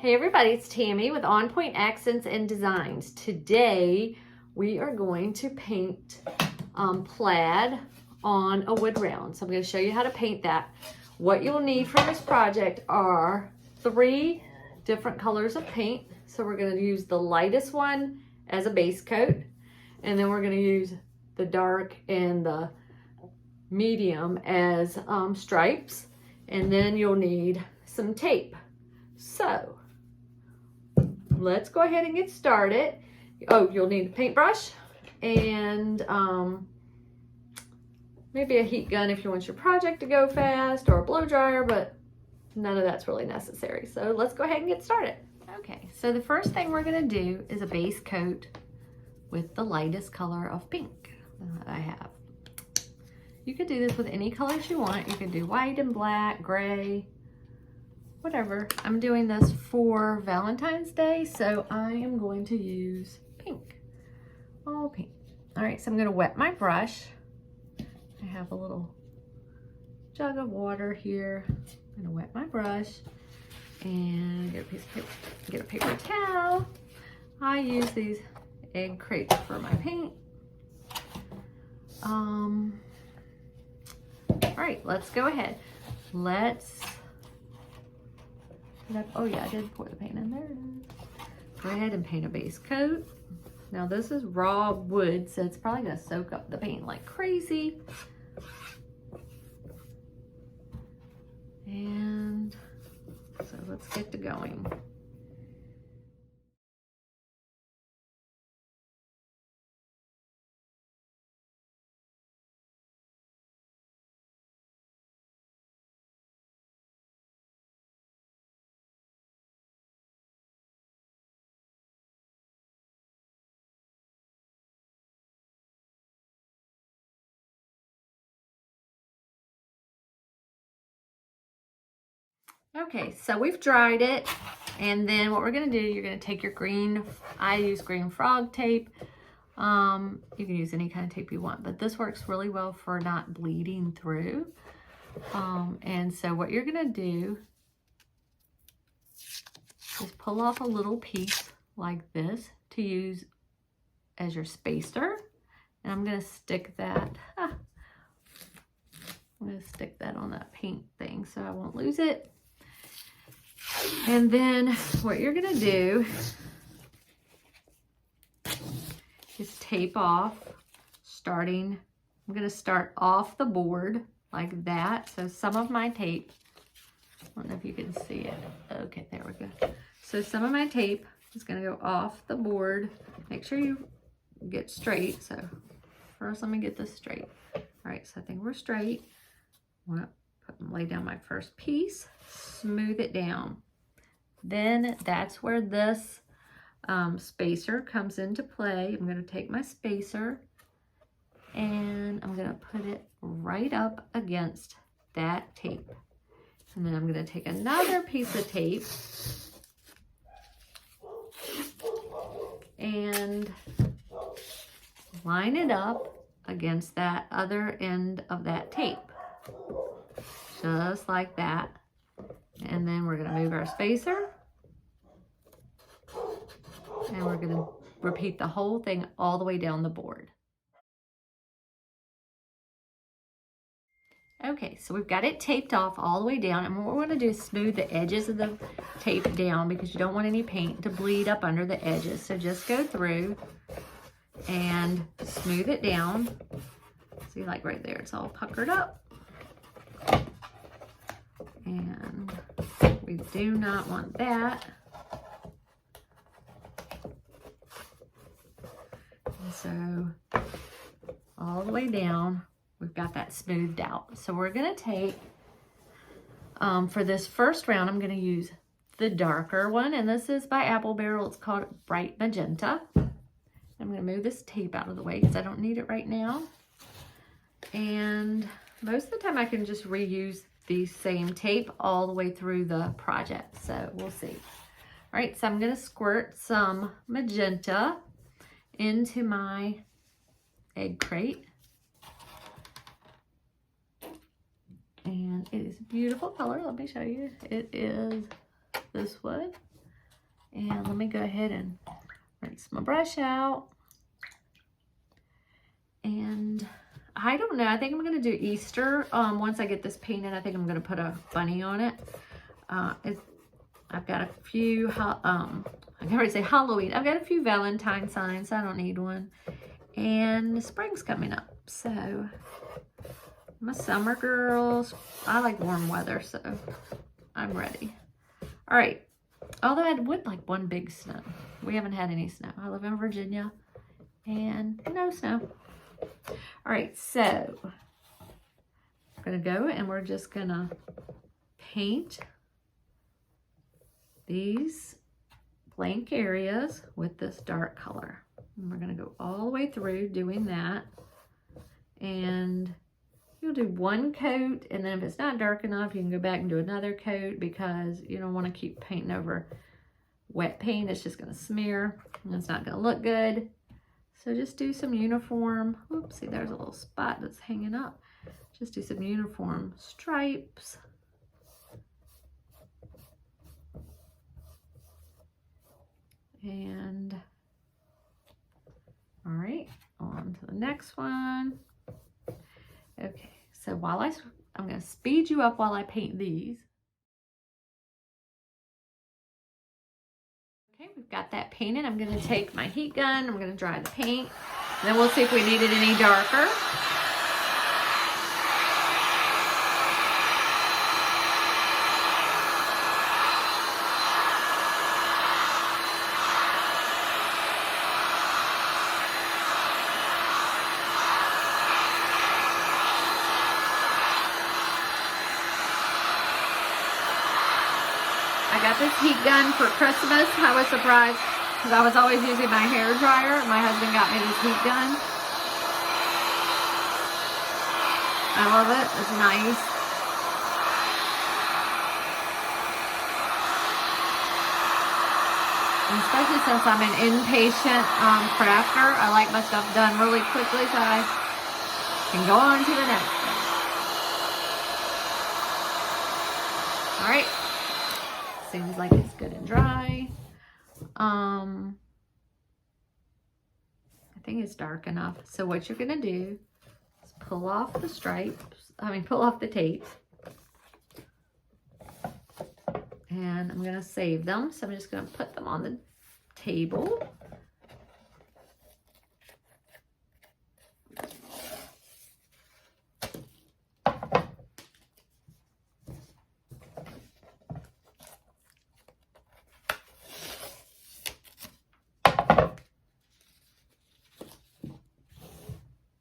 Hey everybody, it's Tammy with On Point Accents and Designs. Today we are going to paint plaid on a wood round. So I'm going to show you how to paint that. What you'll need for this project are 3 different colors of paint. So we're going to use the lightest one as a base coat, and then we're going to use the dark and the medium as stripes, and then you'll need some tape. So let's go ahead and get started. Oh, you'll need a paintbrush and maybe a heat gun if you want your project to go fast, or a blow dryer, but none of that's really necessary. So let's go ahead and get started. Okay, so the first thing we're gonna do is a base coat with the lightest color of pink that I have. You could do this with any colors you want. You can do white and black, gray, whatever. I'm doing this for Valentine's Day, so I am going to use pink, all pink. All right, so I'm gonna wet my brush. I have a little jug of water here. I'm gonna wet my brush and get a piece of paper, get a paper towel. I use these egg crates for my paint. All right, let's go ahead. Oh yeah, I did pour the paint in there. Go ahead and paint a base coat. Now this is raw wood, so it's probably gonna soak up the paint like crazy. And so let's get to going. Okay, so we've dried it, and then what we're gonna do, you're gonna take your green, I use green frog tape. You can use any kind of tape you want, but this works really well for not bleeding through. And so what you're gonna do is pull off a little piece like this to use as your spacer. And I'm gonna stick that, I'm gonna stick that on that paint thing so I won't lose it. And then what you're gonna do is tape off, I'm gonna start off the board like that. So some of my tape, I don't know if you can see it. Okay, there we go. So some of my tape is gonna go off the board. Make sure you get straight. So first let me get this straight. All right, so I think we're straight. I wanna lay down my first piece, smooth it down. Then that's where this spacer comes into play. I'm gonna take my spacer and I'm gonna put it right up against that tape. And then I'm gonna take another piece of tape and line it up against that other end of that tape. Just like that. And then we're gonna move our spacer, and we're gonna repeat the whole thing all the way down the board. Okay, so we've got it taped off all the way down, and what we're gonna do is smooth the edges of the tape down because you don't want any paint to bleed up under the edges. So just go through and smooth it down. See, like right there, it's all puckered up. And we do not want that. And so all the way down, we've got that smoothed out. So we're gonna take, for this first round, I'm gonna use the darker one, and this is by Apple Barrel. It's called Bright Magenta. I'm gonna move this tape out of the way because I don't need it right now. And most of the time I can just reuse the same tape all the way through the project, so we'll see. All right, so I'm gonna squirt some magenta into my egg crate. And it is a beautiful color. Let me show you. It is this one. And let me go ahead and rinse my brush out. And I don't know, I think I'm going to do Easter. Once I get this painted, I think I'm going to put a bunny on it. I've got a few, I can already say Halloween. I've got a few Valentine signs, so I don't need one. And spring's coming up, so I'm a summer girl. I like warm weather, so I'm ready. All right, although I would like one big snow. We haven't had any snow. I live in Virginia, and no snow. All right, so I'm gonna go and we're just gonna paint these blank areas with this dark color. And we're gonna go all the way through doing that. And you'll do one coat, and then if it's not dark enough, you can go back and do another coat because you don't want to keep painting over wet paint. It's just gonna smear and it's not gonna look good. So just do some uniform, oopsie, there's a little spot that's hanging up. Just do some uniform stripes. And all right, on to the next one. Okay, so while I'm gonna speed you up while I paint these. Okay, we've got that painted. I'm gonna take my heat gun, I'm gonna dry the paint, and then we'll see if we need it any darker. I got this heat gun for Christmas. I was surprised because I was always using my hair dryer. My husband got me this heat gun. I love it. It's nice. And especially since I'm an impatient crafter, I like my stuff done really quickly so I can go on to the next thing. All right. Seems like it's good and dry. I think it's dark enough. So what you're gonna do is pull off the stripes, pull off the tape. And I'm gonna save them. So I'm just gonna put them on the table.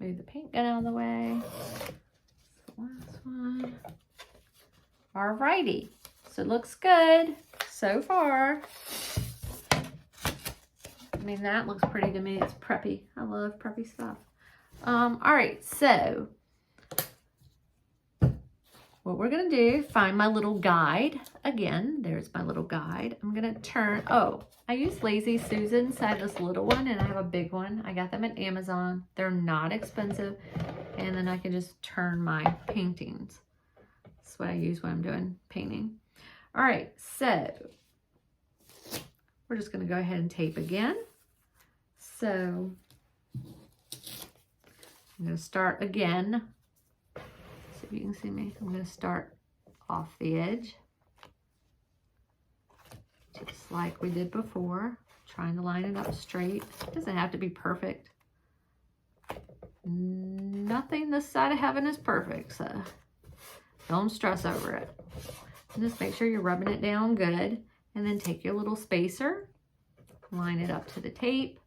Move the paint gun out of the way. Last one. Alrighty, so it looks good so far. I mean, that looks pretty to me. It's preppy. I love preppy stuff. Alright, so what we're gonna do, find my little guide. Again, there's my little guide. I'm gonna turn, I use Lazy Susan, so I have this little one and I have a big one. I got them at Amazon. They're not expensive. And then I can just turn my paintings. That's what I use when I'm doing painting. All right, so we're just gonna go ahead and tape again. So I'm gonna start again. See if you can see me. I'm gonna start off the edge. Just like we did before, trying to line it up straight. It doesn't have to be perfect. Nothing this side of heaven is perfect, so don't stress over it. And just make sure you're rubbing it down good, and then take your little spacer, line it up to the tape,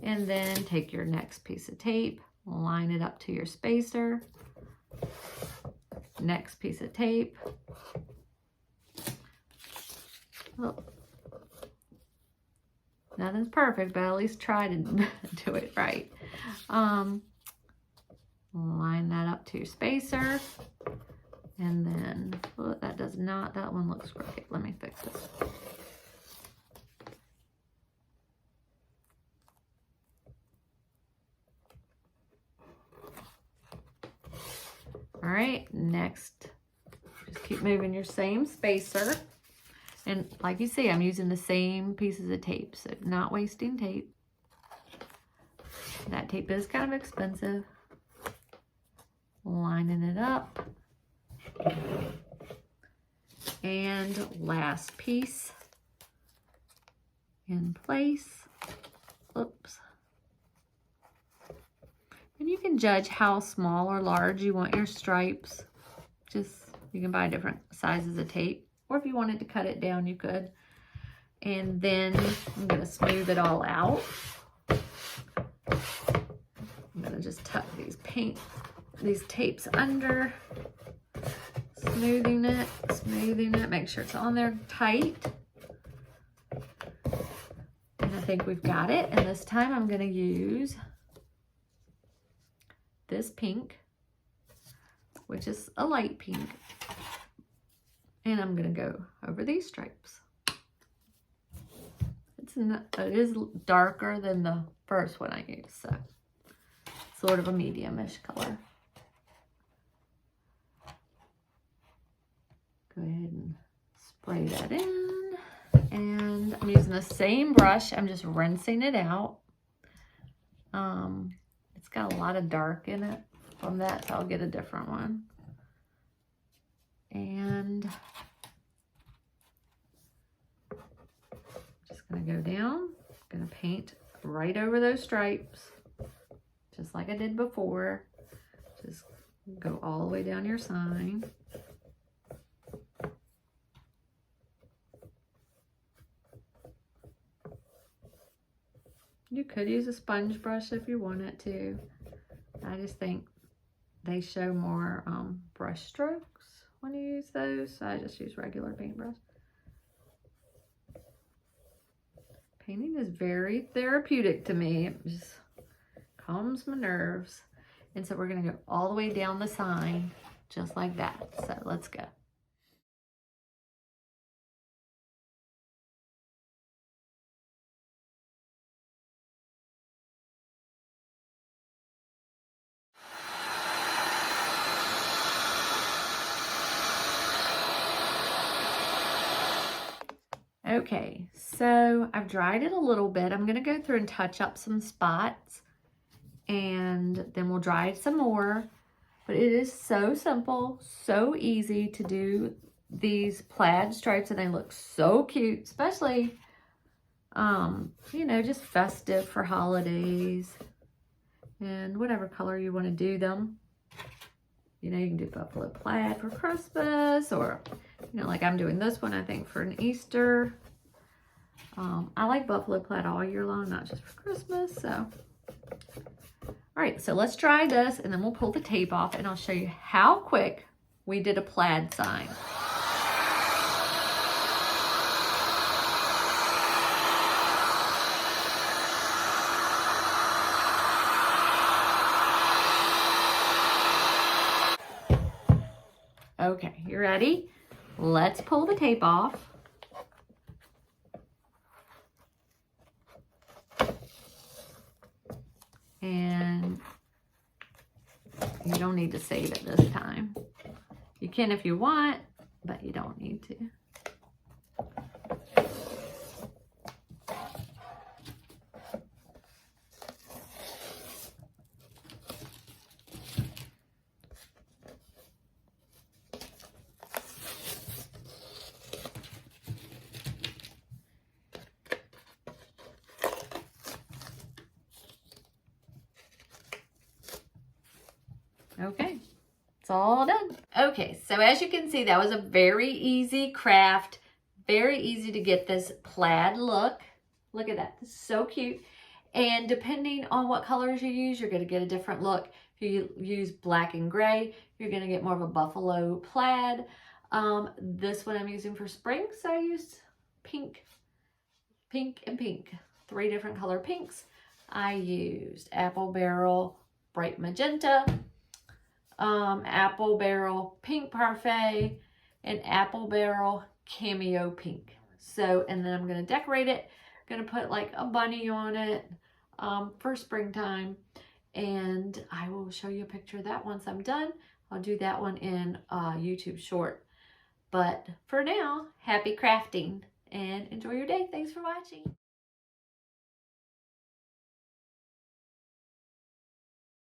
and then take your next piece of tape, line it up to your spacer, next piece of tape. Oh. Nothing's perfect, but at least try to do it right. Line that up to your spacer. And then, that does not, that one looks crooked. Let me fix it. All right, next, just keep moving your same spacer. And like you see, I'm using the same pieces of tape, so not wasting tape. That tape is kind of expensive. Lining it up. And last piece in place. Oops. And you can judge how small or large you want your stripes. Just, you can buy different sizes of tape. Or if you wanted to cut it down, you could. And then I'm going to smooth it all out. I'm going to just tuck these tapes under. Smoothing it, make sure it's on there tight. And I think we've got it. And this time I'm going to use this pink, which is a light pink. And I'm going to go over these stripes. It is darker than the first one I used, so sort of a medium-ish color. Go ahead and spray that in. And I'm using the same brush. I'm just rinsing it out. It's got a lot of dark in it from that, so I'll get a different one. And just going to go down. Going to paint right over those stripes, just like I did before. Just go all the way down your sign. You could use a sponge brush if you wanted to. I just think they show more brush strokes when you use those, so I just use regular paintbrush. Painting is very therapeutic to me. It just calms my nerves. And so we're going to go all the way down the sign just like that. So let's go. Okay, so I've dried it a little bit. I'm going to go through and touch up some spots, and then we'll dry it some more. But it is so simple, so easy to do these plaid stripes, and they look so cute, especially, you know, just festive for holidays and whatever color you want to do them. You know, you can do buffalo plaid for Christmas, or, you know, like I'm doing this one, I think, for an Easter. I like buffalo plaid all year long, not just for Christmas, so. All right, so let's try this, and then we'll pull the tape off, and I'll show you how quick we did a plaid sign. Okay, you ready? Let's pull the tape off. And you don't need to save it this time. You can if you want, but you don't need to. Okay, it's all done. Okay, so as you can see, that was a very easy craft. Very easy to get this plaid look. Look at that, it's so cute. And depending on what colors you use, you're gonna get a different look. If you use black and gray, you're gonna get more of a buffalo plaid. This one I'm using for spring, so I used pink, pink, and pink. 3 different color pinks. I used apple barrel, bright magenta, apple barrel pink parfait, and apple barrel cameo pink. So, and then I'm going to decorate it. I'm going to put like a bunny on it for springtime, and I will show you a picture of that once I'm done. I'll do that one in YouTube short. But for now, happy crafting and enjoy your day. Thanks for watching.